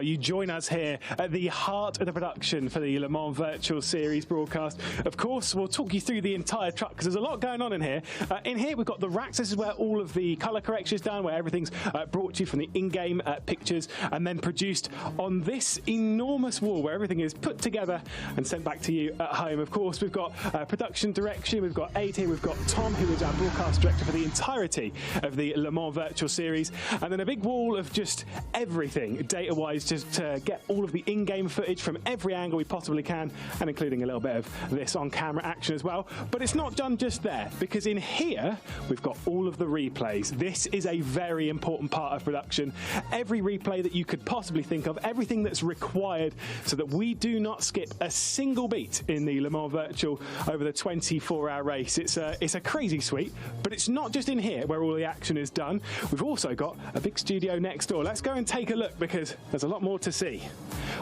You join us here at the heart of the production for the Le Mans Virtual Series broadcast. Of course, we'll talk you through the entire truck because there's a lot going on in here. In here, we've got the racks. This is where all of the colour correction is done, where everything's brought to you from the in-game pictures and then produced on this enormous wall where everything is put together and sent back to you at home. Of course, we've got production direction. We've got Aid here. We've got Tom, who is our broadcast director for the entirety of the Le Mans Virtual Series. And then a big wall of just everything, data-wise, just to get all of the in-game footage from every angle we possibly can, and including a little bit of this on-camera action as well. But it's not done just there, because in here we've got all of the replays. This is a very important part of production. Every replay that you could possibly think of, everything that's required so that we do not skip a single beat in the Le Mans Virtual over the 24-hour race. It's a crazy suite, but it's not just in here where all the action is done. We've also got a big studio next door. Let's go and take a look, because there's a lot more to see.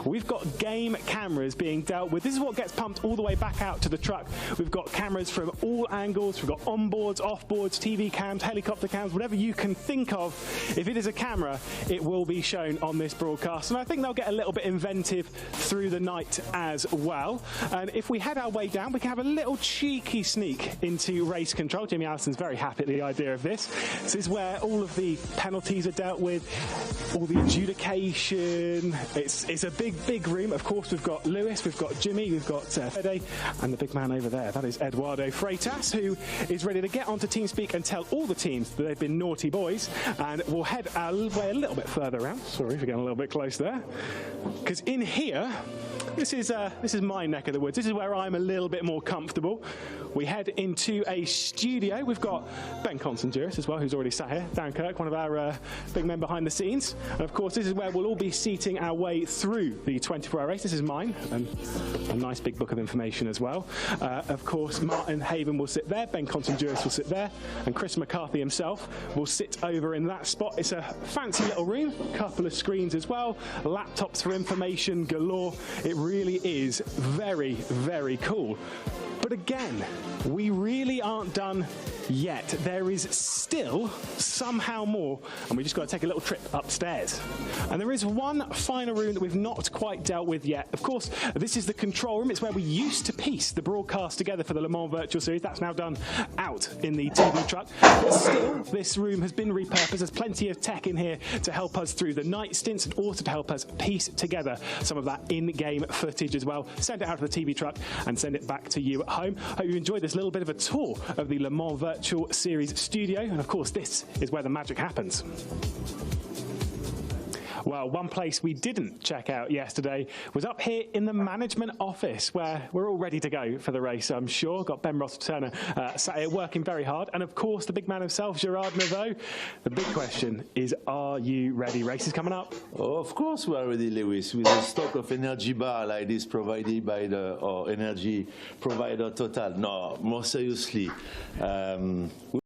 We've got game cameras being dealt with. This is what gets pumped all the way back out to the truck. We've got cameras from all angles. We've got onboards, offboards, TV cams, helicopter cams, whatever you can think of. If it is a camera, it will be shown on this broadcast. And I think they'll get a little bit inventive through the night as well. And if we head our way down, we can have a little cheeky sneak into race control. Jimmy Allison's very happy at the idea of this. This is where all of the penalties are dealt with, all the adjudication. It's a big room. Of course, we've got Lewis, we've got Jimmy, we've got Fede, and the big man over there, that is Eduardo Freitas, who is ready to get onto TeamSpeak and tell all the teams that they've been naughty boys. And we'll head our way a little bit further around. Sorry for getting a little bit close there. Because in here, this is my neck of the woods. This is where I'm a little bit more comfortable. We head into a studio. We've got Ben Constanduris as well, who's already sat here. Dan Kirk, one of our big men behind the scenes. And of course, this is where we'll all be seating our way through the 24-hour race. This is mine, and a nice big book of information as well. Of course, Martin Haven will sit there, Ben Constanduris will sit there, and Chris McCarthy himself will sit over in that spot. It's a fancy little room, a couple of screens as well, laptops for information galore. It really is very, very cool. But again, we really aren't done yet. There is still somehow more, and we just got to take a little trip upstairs. And there is one final room that we've not quite dealt with yet. Of course, this is the control room. It's where we used to piece the broadcast together for the Le Mans Virtual Series. That's now done out in the TV truck. But still, this room has been repurposed. There's plenty of tech in here to help us through the night stints and also to help us piece together some of that in-game footage as well. Send it out of the TV truck and send it back to you at home. Hope you enjoyed this little bit of a tour of the Le Mans Virtual Series studio, and of course this is where the magic happens. Well, one place we didn't check out yesterday was up here in the management office, where we're all ready to go for the race, I'm sure. Got Ben Ross-Turner sat here working very hard, and of course the big man himself, Gerard Neveu. The big question is, are you ready? Race is coming up. Oh, of course we are ready, Lewis, with a stock of energy bar like this provided by our energy provider Total. No, more seriously,